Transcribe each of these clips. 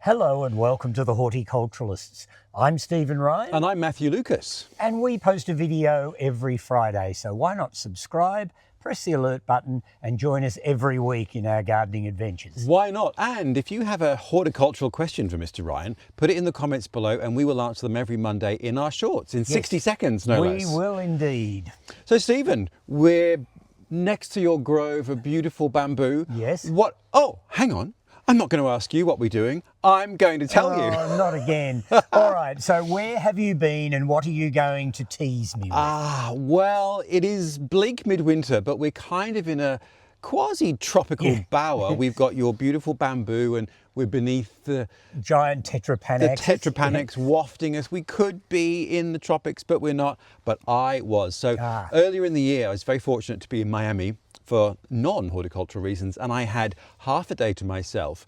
Hello and welcome to the Horti-Culturalists. I'm Stephen Ryan. And I'm Matthew Lucas. And we post a video every Friday, so why not subscribe, press the alert button and join us every week in our gardening adventures. Why not? And if you have a horticultural question for Mr. Ryan, put it in the comments below and we will answer them every Monday in our shorts, in 60 seconds, no less. We will indeed. So Stephen, we're next to your grove of beautiful bamboo. Yes. Oh, hang on. I'm not going to ask you what we're doing. I'm going to tell you. Not again. All right, so where have you been and what are you going to tease me with? Well, it is bleak midwinter, but we're kind of in a quasi-tropical bower. We've got your beautiful bamboo and we're beneath the giant tetrapanax. The tetrapanax wafting us. We could be in the tropics, but we're not. But I was. So earlier in the year, I was very fortunate to be in Miami for non-horticultural reasons, and I had half a day to myself.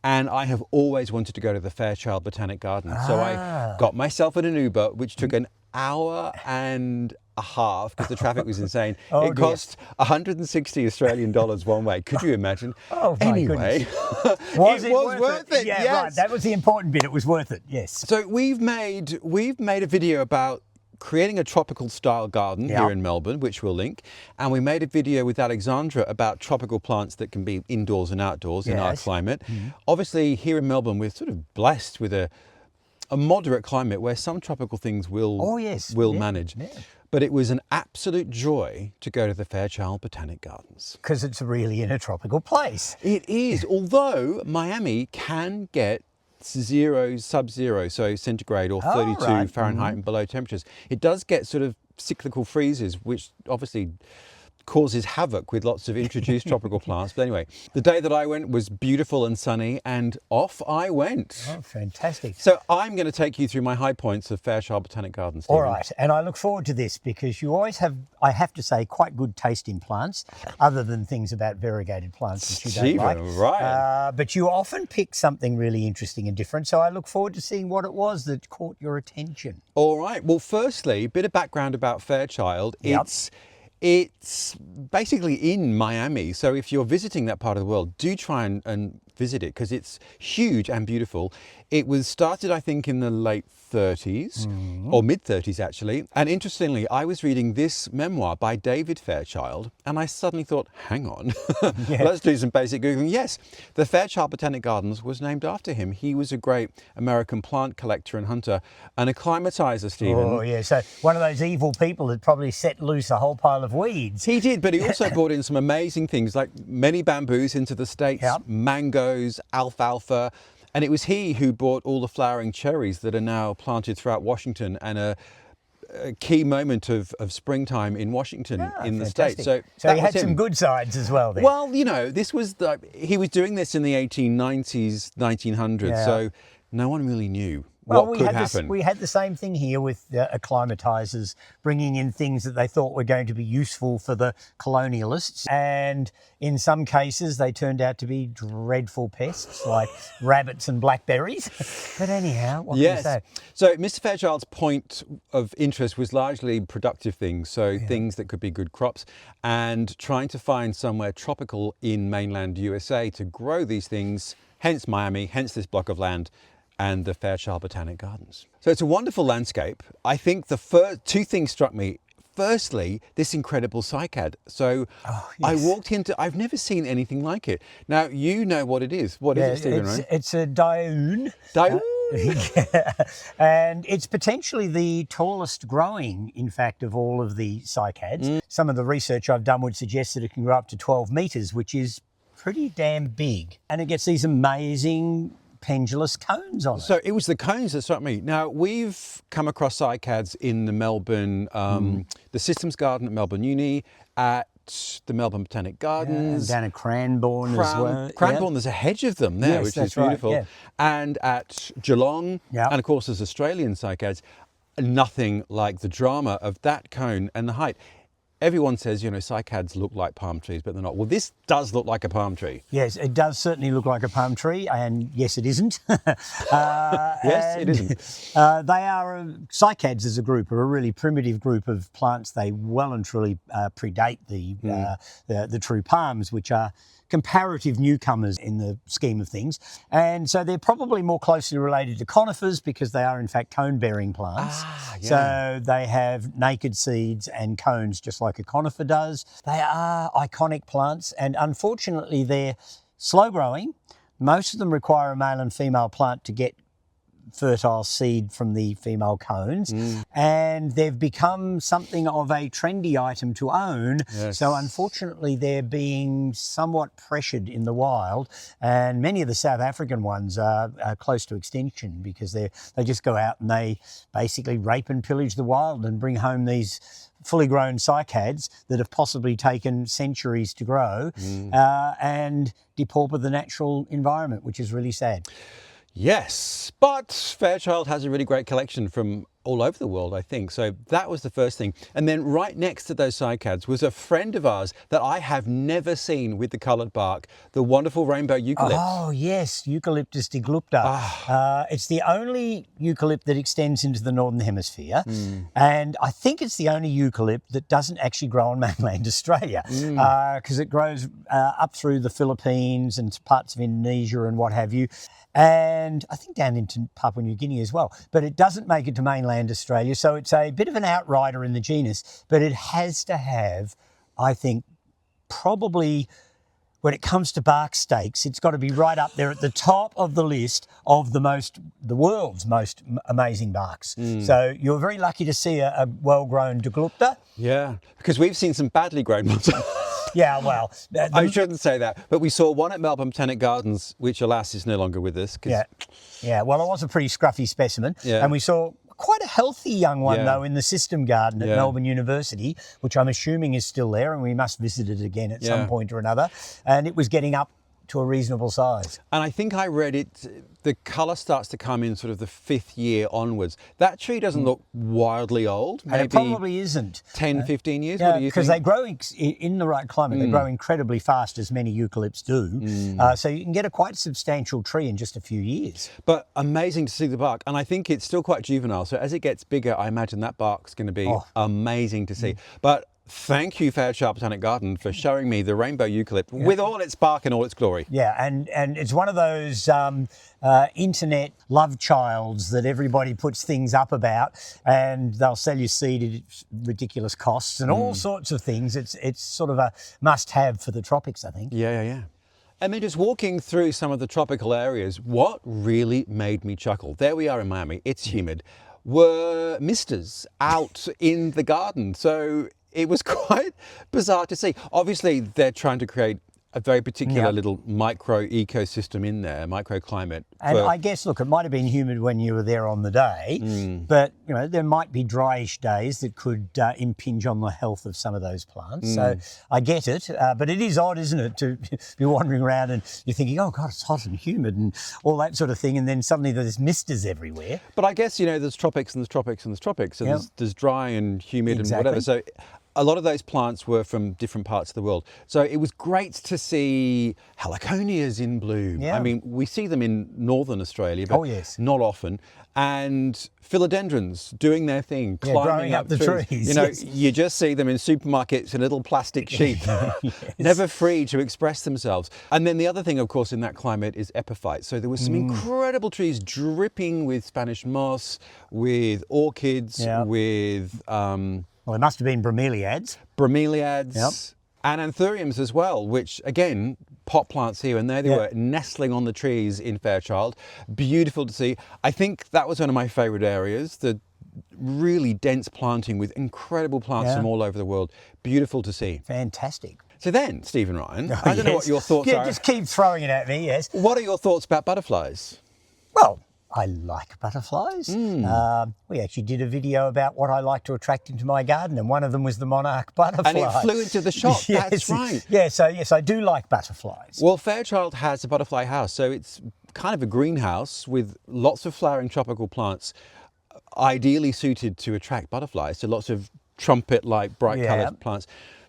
And I have always wanted to go to the Fairchild Botanic Garden. So I got myself in an Uber, which took an hour and a half because the traffic was insane. It cost 160 Australian dollars one way. Could you imagine? Oh, my anyway, was it was worth it. Yeah, yes. Right. That was the important bit. It was worth it. Yes. So we've made a video about creating a tropical style garden here in Melbourne, which we'll link. And we made a video with Alexandra about tropical plants that can be indoors and outdoors in our climate. Obviously here in Melbourne, we're sort of blessed with a moderate climate where some tropical things will manage. Yeah. But it was an absolute joy to go to the Fairchild Botanic Gardens. Because it's really in a tropical place. It is, although Miami can get sub-zero, so centigrade or 32 Fahrenheit and below temperatures. It does get sort of cyclical freezes, which obviously causes havoc with lots of introduced tropical plants. But anyway, the day that I went was beautiful and sunny, and off I went. Oh, fantastic. So I'm going to take you through my high points of Fairchild Botanic Gardens. All right, and I look forward to this because you always have, I have to say, quite good taste in plants, other than things about variegated plants which you don't like. Right. But you often pick something really interesting and different, so I look forward to seeing what it was that caught your attention. All right. Well, firstly, a bit of background about Fairchild. It's basically in Miami, so if you're visiting that part of the world, do try and visit it because it's huge and beautiful. It was started, I think, in the late 30s or mid 30s actually. And interestingly, I was reading this memoir by David Fairchild and I suddenly thought, hang on, let's do some basic Googling. Yes, the Fairchild Botanic Gardens was named after him. He was a great American plant collector and hunter and acclimatizer, Stephen. Oh yeah, so one of those evil people that probably set loose a whole pile of weeds. He did, but he also brought in some amazing things like many bamboos into the States, mangoes, alfalfa. And it was he who brought all the flowering cherries that are now planted throughout Washington and a key moment of springtime in Washington in the States. So he had some good sides as well then. Well, you know, he was doing this in the 1890s, 1900s, so no one really knew what could happen. We had the same thing here with acclimatizers bringing in things that they thought were going to be useful for the colonialists. And in some cases, they turned out to be dreadful pests like rabbits and blackberries. But anyhow, what can you say? So Mr. Fairchild's point of interest was largely productive things. So things that could be good crops and trying to find somewhere tropical in mainland USA to grow these things, hence Miami, hence this block of land, and the Fairchild Botanic Gardens. So it's a wonderful landscape. I think the first two things struck me. Firstly, this incredible cycad. So I walked into, I've never seen anything like it. Now, you know what it is. What is it, Stephen? Right? It's a Dioon. And it's potentially the tallest growing, in fact, of all of the cycads. Some of the research I've done would suggest that it can grow up to 12 metres, which is pretty damn big. And it gets these amazing pendulous cones on it. So it was the cones that struck me. Now, we've come across cycads in the Melbourne, the Systems Garden at Melbourne Uni, at the Melbourne Botanic Gardens. Down at Cranbourne as well. Cranbourne, there's a hedge of them there, which is beautiful. Right, and at Geelong, and of course there's Australian cycads. Nothing like the drama of that cone and the height. everyone says, cycads look like palm trees, but they're not. Well, this does look like a palm tree. Yes, it does certainly look like a palm tree, and yes, it isn't. Yes, it isn't. They are, cycads as a group are a really primitive group of plants. They well and truly predate the true palms, which are comparative newcomers in the scheme of things. And so they're probably more closely related to conifers because they are in fact cone-bearing plants. So they have naked seeds and cones just like a conifer does. They are iconic plants, and unfortunately they're slow growing. Most of them require a male and female plant to get fertile seed from the female cones, and they've become something of a trendy item to own. So unfortunately they're being somewhat pressured in the wild, and many of the South African ones are close to extinction because they just go out and they basically rape and pillage the wild and bring home these fully grown cycads that have possibly taken centuries to grow and depauper the natural environment, which is really sad. Yes, but Fairchild has a really great collection from all over the world, I think. So that was the first thing. And then right next to those cycads was a friend of ours that I have never seen with the coloured bark, the wonderful rainbow eucalypt. Oh, yes, Eucalyptus deglupta. It's the only eucalypt that extends into the Northern Hemisphere. And I think it's the only eucalypt that doesn't actually grow on mainland Australia because it grows up through the Philippines and parts of Indonesia and what have you. And I think down into Papua New Guinea as well. But it doesn't make it to mainland Australia, so it's a bit of an outrider in the genus, but it has to have, I think, probably, when it comes to bark stakes, it's got to be right up there at the top of the list of the world's most amazing barks. So you're very lucky to see a well-grown deglupta. Yeah, because we've seen some badly grown ones. Yeah, well... I shouldn't say that, but we saw one at Melbourne Botanic Gardens, which alas is no longer with us. Yeah, well, it was a pretty scruffy specimen. And we saw quite a healthy young one, though, in the System Garden at Melbourne University, which I'm assuming is still there, and we must visit it again at some point or another. And it was getting up to a reasonable size. And I think I read it, the colour starts to come in sort of the 5th year onwards. That tree doesn't look wildly old. Maybe and it probably isn't. 10, 15 years? Yeah, what do you because think? they grow in the right climate. They grow incredibly fast, as many eucalypts do. So you can get a quite substantial tree in just a few years. But amazing to see the bark. And I think it's still quite juvenile. So as it gets bigger, I imagine that bark's going to be amazing to see. But thank you, Fairchild Botanic Garden, for showing me the rainbow eucalypt with all its bark and all its glory. Yeah, and it's one of those internet love childs that everybody puts things up about, and they'll sell you seed at ridiculous costs and all sorts of things. It's sort of a must-have for the tropics, I think. Yeah. And then just walking through some of the tropical areas, what really made me chuckle, there we are in Miami, it's humid, were misters out in the garden. So it was quite bizarre to see. Obviously, they're trying to create a very particular little micro ecosystem in there, microclimate. And I guess, look, it might have been humid when you were there on the day, but there might be dryish days that could impinge on the health of some of those plants. So I get it, but it is odd, isn't it, to be wandering around and you're thinking, oh God, it's hot and humid and all that sort of thing, and then suddenly there's misters everywhere. But I guess, there's tropics and there's tropics and there's tropics, so there's dry and humid and whatever. So a lot of those plants were from different parts of the world. So it was great to see heliconias in bloom. I mean, we see them in northern Australia, but not often. And philodendrons doing their thing, climbing up the trees. You just see them in supermarkets in little plastic sheets, never free to express themselves. And then the other thing, of course, in that climate is epiphytes. So there was some incredible trees dripping with Spanish moss, with orchids, with... well, it must have been bromeliads. And anthuriums as well, which, again, pot plants here and there. They were nestling on the trees in Fairchild. Beautiful to see. I think that was one of my favourite areas, the really dense planting with incredible plants from all over the world. Beautiful to see. Fantastic. So then, Stephen Ryan, I don't know what your thoughts are. Just keep throwing it at me, What are your thoughts about butterflies? Well, I like butterflies. We actually did a video about what I like to attract into my garden, and one of them was the monarch butterfly. And it flew into the shop, that's right. Yeah, so yes, I do like butterflies. Well, Fairchild has a butterfly house, so it's kind of a greenhouse with lots of flowering tropical plants, ideally suited to attract butterflies. So lots of trumpet-like bright Yeah. coloured plants.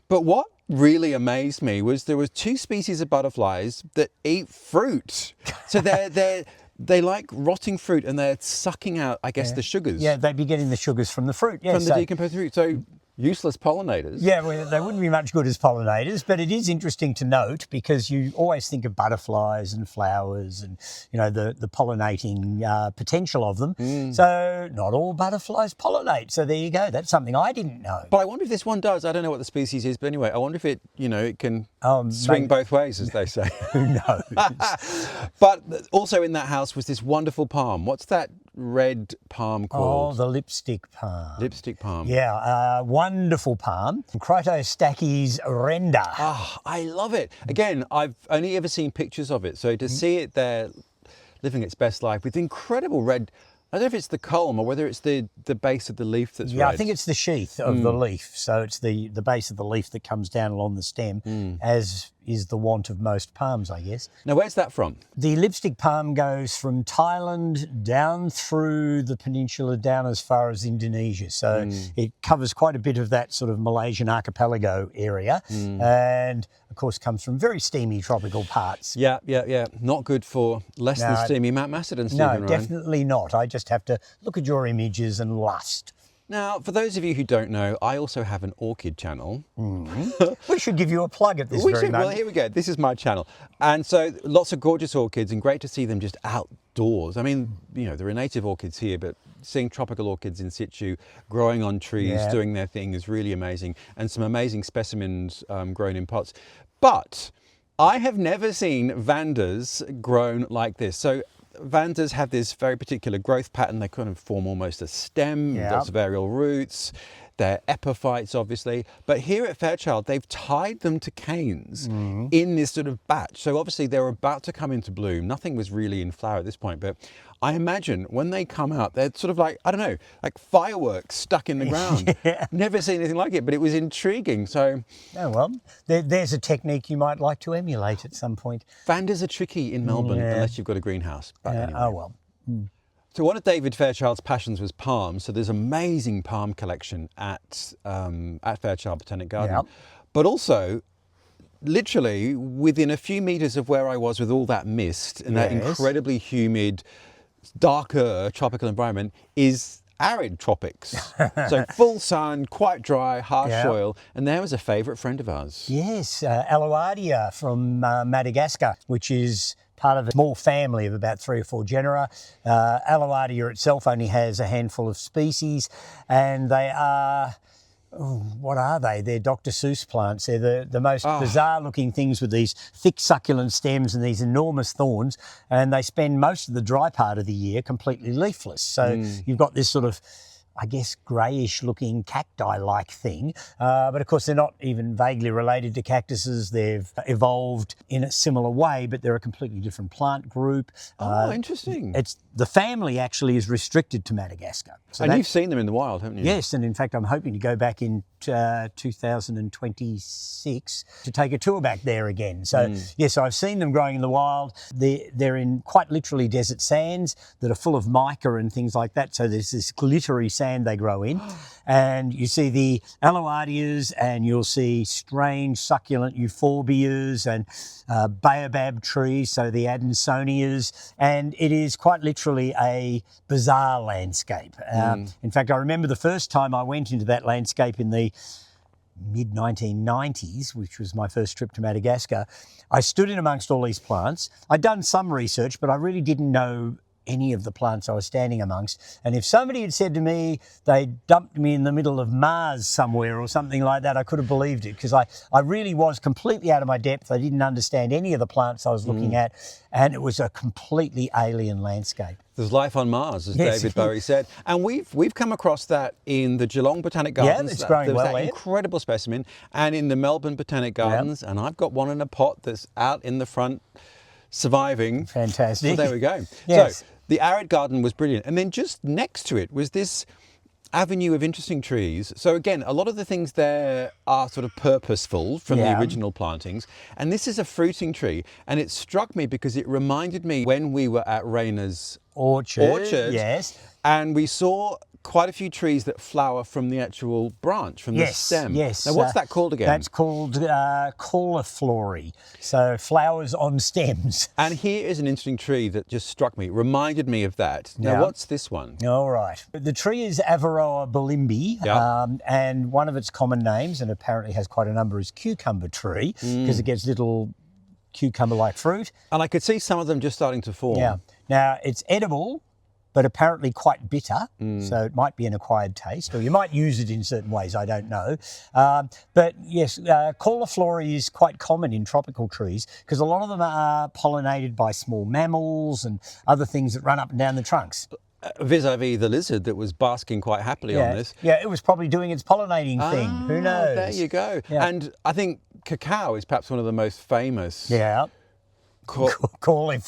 But what really amazed me was there was 2 species of butterflies that eat fruit. So they like rotting fruit and they're sucking out, I guess, the sugars. Yeah, they'd be getting the sugars from the fruit. Yeah, From the decomposed fruit. So useless pollinators. Yeah, well, they wouldn't be much good as pollinators, but it is interesting to note because you always think of butterflies and flowers and, you know, the pollinating potential of them. So not all butterflies pollinate. So there you go. That's something I didn't know. But I wonder if this one does. I don't know what the species is, but anyway, I wonder if it, you know, it can swing maybe. both ways, as they say. Who knows? But also in that house was this wonderful palm. What's that red palm Oh, called? the lipstick palm. Lipstick palm. Yeah, wonderful palm. Cyrtostachys renda. Ah, I love it. Again, I've only ever seen pictures of it. So to see it there living its best life with incredible red, I don't know if it's the culm or whether it's the base of the leaf that's red. Yeah, I think it's the sheath of the leaf. So it's the base of the leaf that comes down along the stem, as is the want of most palms, I guess. Now, where's that from? The lipstick palm goes from Thailand down through the peninsula, down as far as Indonesia. So it covers quite a bit of that sort of Malaysian archipelago area. And, of course, comes from very steamy tropical parts. Yeah. Not good for less than steamy Mount Macedon, Stephen, No, right? definitely not. I just have to look at your images and lust. Now, for those of you who don't know, I also have an orchid channel. We should give you a plug at this very moment. Well, here we go. This is my channel. And so lots of gorgeous orchids and great to see them just outdoors. I mean, you know, there are native orchids here, but seeing tropical orchids in situ growing on trees, doing their thing is really amazing. And some amazing specimens grown in pots. But I have never seen Vandas grown like this. So Vandas have this very particular growth pattern. They kind of form almost a stem, lots of aerial roots. They're epiphytes, obviously. But here at Fairchild, they've tied them to canes in this sort of batch. So obviously they're about to come into bloom. Nothing was really in flower at this point, but I imagine when they come out, they're sort of like, I don't know, like fireworks stuck in the ground. Never seen anything like it, but it was intriguing. So, oh, well, there's a technique you might like to emulate at some point. Vandas are tricky in Melbourne unless you've got a greenhouse. But anyway. Oh, well. So one of David Fairchild's passions was palms. So there's an amazing palm collection at Fairchild Botanic Garden. But also, literally within a few metres of where I was with all that mist and that incredibly humid, darker tropical environment is arid tropics. So full sun, quite dry, harsh soil. And there was a favourite friend of ours. Yes, Alluaudia from Madagascar, which is part of a small family of about 3 or 4 genera. Alluaudia itself only has a handful of species, and they are, what are they? They're Dr. Seuss plants. They're the most bizarre looking things with these thick succulent stems and these enormous thorns, and they spend most of the dry part of the year completely leafless. So you've got this sort of, I guess, greyish looking cacti-like thing. But of course, they're not even vaguely related to cactuses. They've evolved in a similar way, but they're a completely different plant group. Interesting. The family actually is restricted to Madagascar. So and you've seen them in the wild, haven't you? Yes, and in fact, I'm hoping to go back in 2026 to take a tour back there again. So yes, I've seen them growing in the wild. They're in quite literally desert sands that are full of mica and things like that. So there's this glittery sand they grow in. And you see the Alluaudias, and you'll see strange succulent euphorbias and baobab trees, so the Adansonias, and it is quite literally a bizarre landscape. In fact, I remember the first time I went into that landscape in the mid-1990s, which was my first trip to Madagascar. I stood in amongst all these plants. I'd done some research, but I really didn't know any of the plants I was standing amongst. And if somebody had said to me they dumped me in the middle of Mars somewhere or something like that, I could have believed it, because I really was completely out of my depth. I didn't understand any of the plants I was looking at, and it was a completely alien landscape. There's life on Mars, as David Bowie said. And we've come across that in the Geelong Botanic Gardens. Yeah, it's growing there was well that there. Incredible specimen. And in the Melbourne Botanic Gardens, and I've got one in a pot that's out in the front surviving. Fantastic. So there we go. Yes. So the arid garden was brilliant. And then just next to it was this avenue of interesting trees. So again, a lot of the things there are sort of purposeful from the original plantings. And this is a fruiting tree. And it struck me because it reminded me when we were at Rayner's orchard. Yes. And we saw quite a few trees that flower from the actual branch, from the stem. Yes. Now, what's that called again? That's called cauliflory. So flowers on stems. And here is an interesting tree that just struck me, reminded me of that. Now, Yeah. what's this one? All right. The tree is Averrhoa bilimbi, Yeah. and one of its common names, and apparently has quite a number, is cucumber tree, because it gets little cucumber-like fruit. And I could see some of them just starting to form. Yeah. Now, it's edible, but apparently quite bitter, so it might be an acquired taste, or you might use it in certain ways, I don't know. But yes, cauliflory is quite common in tropical trees because a lot of them are pollinated by small mammals and other things that run up and down the trunks. Vis-a-vis the lizard that was basking quite happily on this. Yeah, it was probably doing its pollinating thing. Who knows? There you go. Yeah. And I think cacao is perhaps one of the most famous. Yeah. Cauliflory.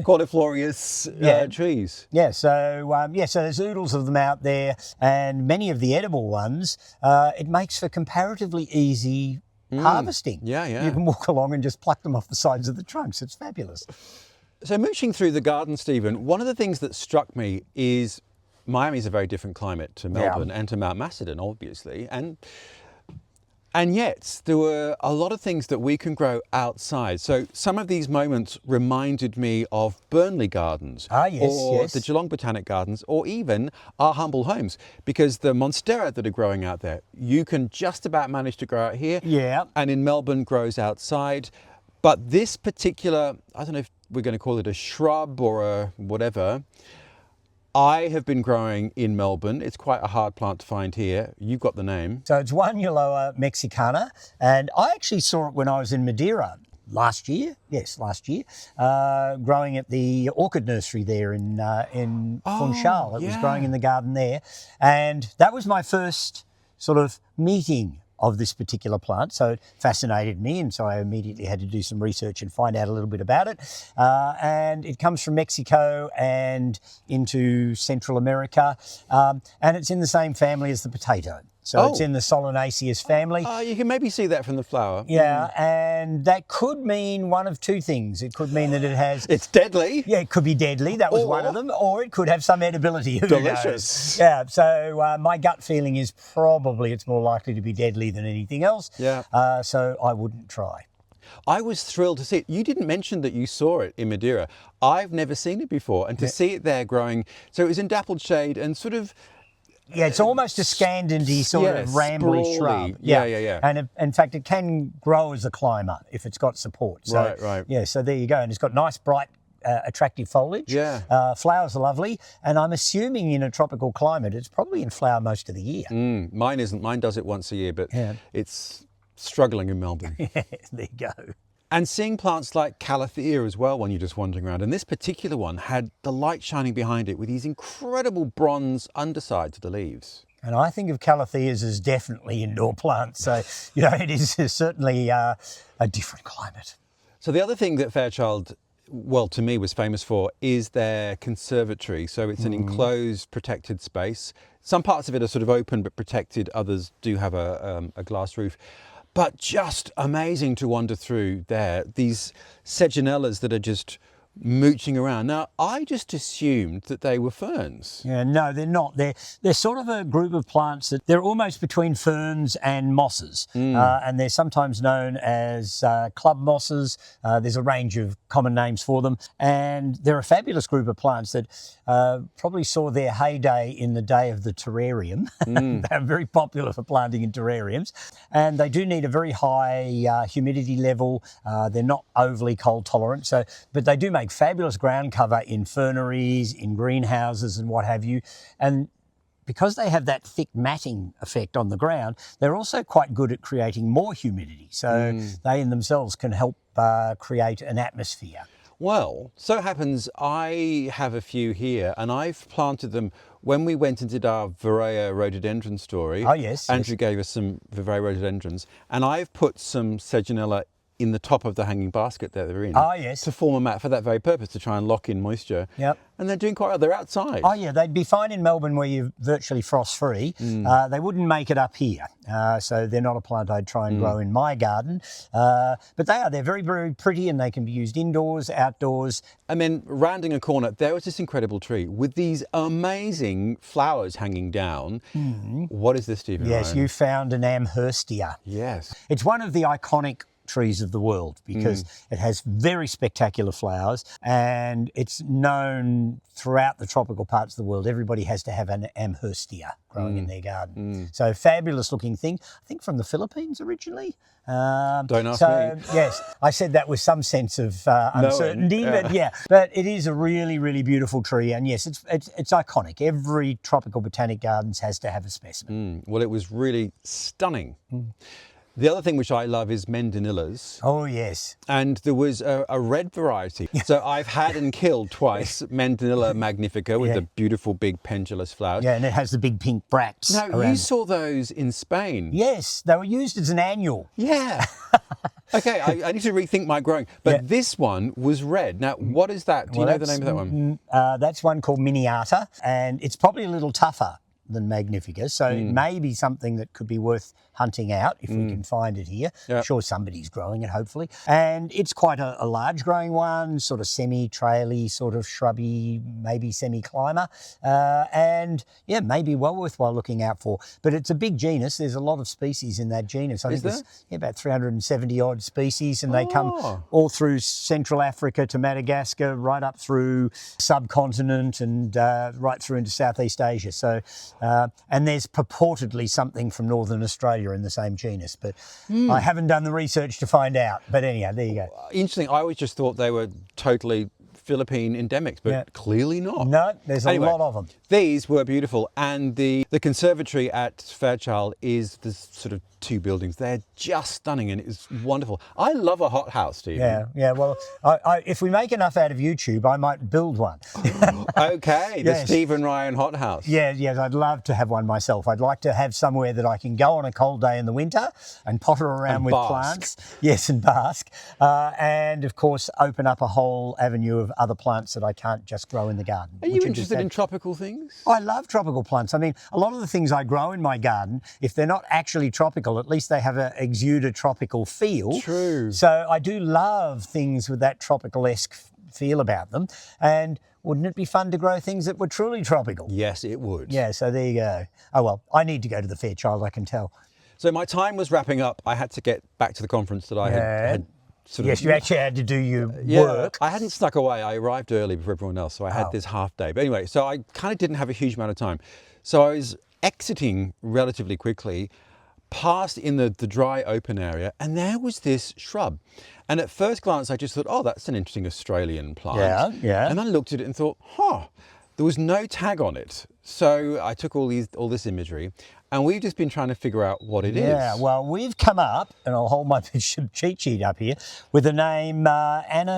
Cauliflorious trees. Yeah, so there's oodles of them out there, and many of the edible ones, it makes for comparatively easy harvesting. Yeah. You can walk along and just pluck them off the sides of the trunks. It's fabulous. So mooching through the garden, Stephen, one of the things that struck me is Miami's a very different climate to Melbourne and to Mount Macedon, obviously, and yet there were a lot of things that we can grow outside. So some of these moments reminded me of Burnley Gardens, or the Geelong Botanic Gardens, or even our humble homes, because the Monstera that are growing out there, you can just about manage to grow out here, and in Melbourne grows outside. But this particular, I don't know if we're going to call it a shrub or a whatever, I have been growing in Melbourne. It's quite a hard plant to find here. You've got the name. So it's Juanulloa mexicana, and I actually saw it when I was in Madeira last year. Yes, last year, growing at the orchid nursery there in Funchal. It was growing in the garden there, and that was my first sort of meeting of this particular plant, so it fascinated me, and so I immediately had to do some research and find out a little bit about it. And it comes from Mexico and into Central America, and it's in the same family as the potato. So it's in the Solanaceous family. You can maybe see that from the flower. Yeah, and that could mean one of two things. It could mean that it has... It's deadly. Yeah, it could be deadly. That was one of them. Or it could have some edibility. Who Delicious. knows? Yeah, so my gut feeling is probably it's more likely to be deadly than anything else. Yeah. So I wouldn't try. I was thrilled to see it. You didn't mention that you saw it in Madeira. I've never seen it before. And to see it there growing... So it was in dappled shade and sort of... Yeah, it's almost a Scandandy sort of rambly shrub. Yeah. And in fact, it can grow as a climber if it's got support. So, right. Yeah, so there you go. And it's got nice, bright, attractive foliage. Yeah. Flowers are lovely. And I'm assuming in a tropical climate, it's probably in flower most of the year. Mine isn't. Mine does it once a year, but it's struggling in Melbourne. There you go. And seeing plants like Calathea as well when you're just wandering around. And this particular one had the light shining behind it with these incredible bronze underside to the leaves. And I think of Calatheas as definitely indoor plants. So, it is certainly a different climate. So the other thing that Fairchild, well, to me was famous for is their conservatory. So it's an enclosed, protected space. Some parts of it are sort of open but protected. Others do have a glass roof. But just amazing to wander through there. These Selaginellas that are just mooching around. Now, I just assumed that they were ferns. Yeah, no, they're not. They're sort of a group of plants that they're almost between ferns and mosses. And they're sometimes known as club mosses. There's a range of common names for them. And they're a fabulous group of plants that probably saw their heyday in the day of the terrarium. They're very popular for planting in terrariums. And they do need a very high humidity level. They're not overly cold tolerant. But they do make fabulous ground cover in ferneries, in greenhouses and what have you. And because they have that thick matting effect on the ground, they're also quite good at creating more humidity. So they in themselves can help create an atmosphere. Well, so happens I have a few here and I've planted them when we went and did our Vivaria rhododendron story. Oh, yes. Andrew gave us some Vivaria rhododendrons and I've put some Selaginella in the top of the hanging basket that they're in. Oh, yes. To form a mat for that very purpose, to try and lock in moisture. Yep. And they're doing quite well. They're outside. Oh, yeah, they'd be fine in Melbourne where you're virtually frost-free. They wouldn't make it up here. So they're not a plant I'd try and grow in my garden. But they're very, very pretty, and they can be used indoors, outdoors. And then rounding a corner, there was this incredible tree with these amazing flowers hanging down. What is this, Stephen? Yes, Ryan? you found an Amherstia. Yes. It's one of the iconic trees of the world because it has very spectacular flowers, and it's known throughout the tropical parts of the world. Everybody has to have an Amherstia growing in their garden. So fabulous looking thing. I think from the Philippines originally. Don't ask so, me. Yes, I said that with some sense of uncertainty, but it is a really, really beautiful tree, and yes, it's iconic. Every tropical botanic gardens has to have a specimen. Well, it was really stunning. The other thing which I love is Medinillas. Oh, yes. And there was a red variety. So I've had and killed twice Medinilla magnifica with the beautiful big pendulous flowers. Yeah, and it has the big pink bracts. Now, around you saw those in Spain. Yes, they were used as an annual. Yeah. Okay, I need to rethink my growing. But this one was red. Now, what is that? Do you know the name of that one? That's one called miniata, and it's probably a little tougher than magnifica, so it may be something that could be worth hunting out if we can find it here. I'm sure somebody's growing it, hopefully. And it's quite a large growing one, sort of semi-traily, sort of shrubby, maybe semi-climber. And yeah, maybe well worthwhile looking out for. But it's a big genus. There's a lot of species in that genus. I think there's about 370 odd species, and they come all through Central Africa to Madagascar, right up through subcontinent and right through into Southeast Asia. So, and there's purportedly something from Northern Australia in the same genus, but I haven't done the research to find out. But anyhow, there you go. Interesting. I always just thought they were totally Philippine endemics, but clearly not. No, there's a lot of them. These were beautiful, and the conservatory at Fairchild is the sort of two buildings. They're just stunning, and it is wonderful. I love a hothouse, Stephen. Yeah. Well, if we make enough out of YouTube, I might build one. Okay, the Stephen Ryan hothouse. Yes, I'd love to have one myself. I'd like to have somewhere that I can go on a cold day in the winter and potter around and with bask. plants. Yes, and bask. And of course, open up a whole avenue of other plants that I can't just grow in the garden. Are you interested in tropical things? I love tropical plants. I mean, a lot of the things I grow in my garden, if they're not actually tropical, at least they have an exude a tropical feel. True. So I do love things with that tropical-esque feel about them. And wouldn't it be fun to grow things that were truly tropical? Yes, it would. Yeah, so there you go. Oh, well, I need to go to the Fairchild, I can tell. So my time was wrapping up. I had to get back to the conference that I had sort of... Yes, you actually had to do your work. I hadn't snuck away. I arrived early before everyone else, so I had this half day. But anyway, so I kind of didn't have a huge amount of time. So I was exiting relatively quickly, passed in the dry open area, and there was this shrub. And at first glance, I just thought, oh, that's an interesting Australian plant. Yeah. And I looked at it and thought, there was no tag on it. So I took all this imagery, and we've just been trying to figure out what it is. Yeah, well, we've come up, and I'll hold my cheat sheet up here, with the name Anastraphia,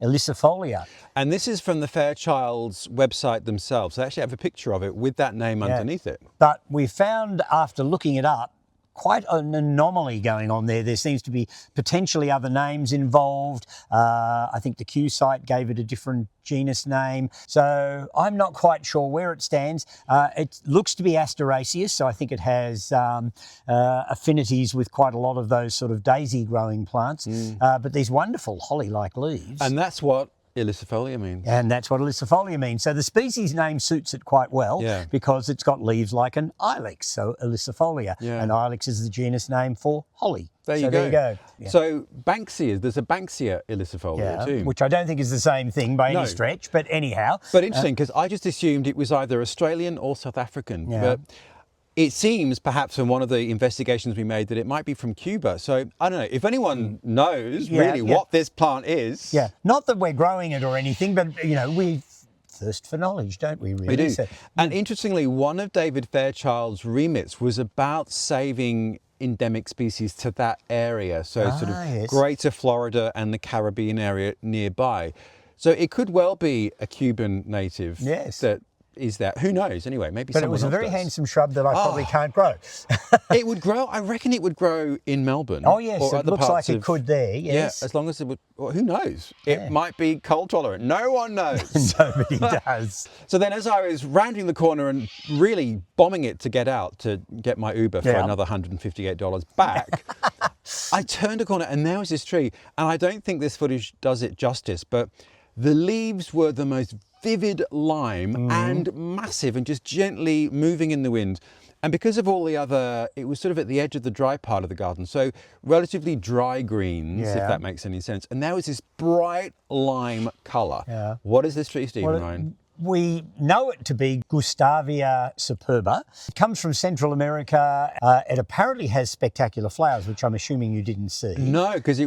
ilicifolia. And this is from the Fairchild's website themselves. They actually have a picture of it with that name underneath it. But we found, after looking it up, quite an anomaly going on there. There seems to be potentially other names involved. I think the Q site gave it a different genus name. So I'm not quite sure where it stands. It looks to be Asteraceous, so I think it has affinities with quite a lot of those sort of daisy growing plants. But these wonderful holly-like leaves. And that's what ilicifolia means. And that's what ilicifolia means. So the species name suits it quite well because it's got leaves like an ilex, so ilicifolia. And ilex is the genus name for holly. There you go. Yeah. So Banksia, there's a Banksia ilicifolia too. Which I don't think is the same thing by any stretch, but anyhow. But interesting, because I just assumed it was either Australian or South African. But it seems, perhaps from one of the investigations we made, that it might be from Cuba. So, I don't know, if anyone knows really what this plant is. Yeah, not that we're growing it or anything, but, you know, we thirst for knowledge, don't we, really? We do. So, and interestingly, one of David Fairchild's remits was about saving endemic species to that area. So sort of Greater Florida and the Caribbean area nearby. So it could well be a Cuban native that is there? Who knows? Anyway, maybe But it someone was a else very does. handsome shrub that I probably can't grow. It would grow. I reckon it would grow in Melbourne. Oh yes, or it other looks like parts it of- could there. Yes. Yeah, as long as it would. Well, who knows? It might be cold tolerant. No one knows. Nobody does. So then, as I was rounding the corner and really bombing it to get out to get my Uber for Yeah. another $158 back, I turned a corner and there was this tree. And I don't think this footage does it justice, but the leaves were the most vivid lime and massive and just gently moving in the wind. And because of all the other, it was sort of at the edge of the dry part of the garden, so relatively dry greens, if Yeah. that makes any sense. And there was this bright lime colour. Yeah. What is this tree, Stephen Well, Ryan? We know it to be Gustavia superba. It comes from Central America. It apparently has spectacular flowers, which I'm assuming you didn't see. No, because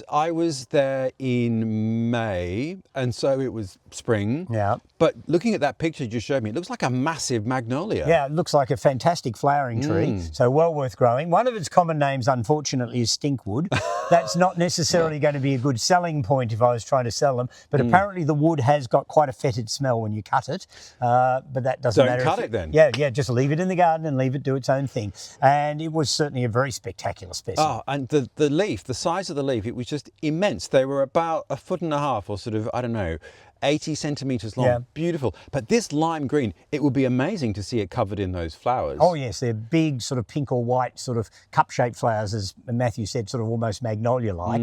I was there in May, and so it was spring. Yeah. But looking at that picture you just showed me, it looks like a massive magnolia. Yeah, it looks like a fantastic flowering tree, so well worth growing. One of its common names, unfortunately, is stinkwood. That's not necessarily going to be a good selling point if I was trying to sell them, but apparently the wood has got quite a fetid smell when you cut it, but that doesn't Don't matter. cut if it then. Yeah, just leave it in the garden and leave it do its own thing. And it was certainly a very spectacular specimen. Oh, and the leaf, the size of the leaf, it was just immense. They were about 1.5 foot or sort of, I don't know, 80 centimetres long. Yeah. Beautiful. But this lime green, it would be amazing to see it covered in those flowers. Oh yes, they're big sort of pink or white sort of cup-shaped flowers, as Matthew said, sort of almost magnolia-like.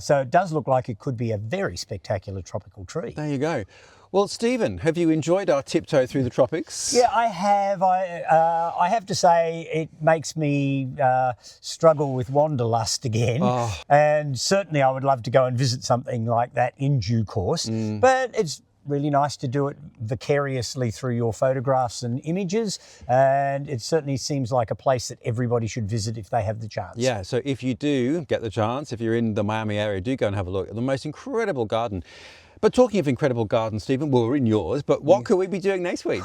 So it does look like it could be a very spectacular tropical tree. There you go. Well, Stephen, have you enjoyed our tiptoe through the tropics? Yeah, I have. I have to say it makes me struggle with wanderlust again. Oh. And certainly I would love to go and visit something like that in due course. But it's really nice to do it vicariously through your photographs and images. And it certainly seems like a place that everybody should visit if they have the chance. Yeah, so if you do get the chance, if you're in the Miami area, do go and have a look at the most incredible garden. But talking of incredible gardens, Stephen, well, we're in yours, but what could we be doing next week?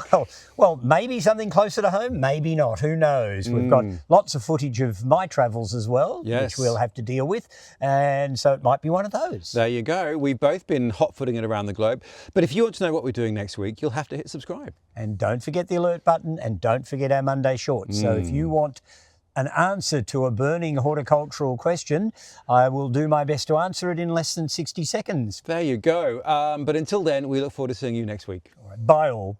Well, maybe something closer to home, maybe not. Who knows? We've got lots of footage of my travels as well, Yes. which we'll have to deal with. And so it might be one of those. There you go. We've both been hot-footing it around the globe. But if you want to know what we're doing next week, you'll have to hit subscribe. And don't forget the alert button, and don't forget our Monday shorts. So if you want an answer to a burning horticultural question, I will do my best to answer it in less than 60 seconds. There you go. But until then, we look forward to seeing you next week. All right, bye all.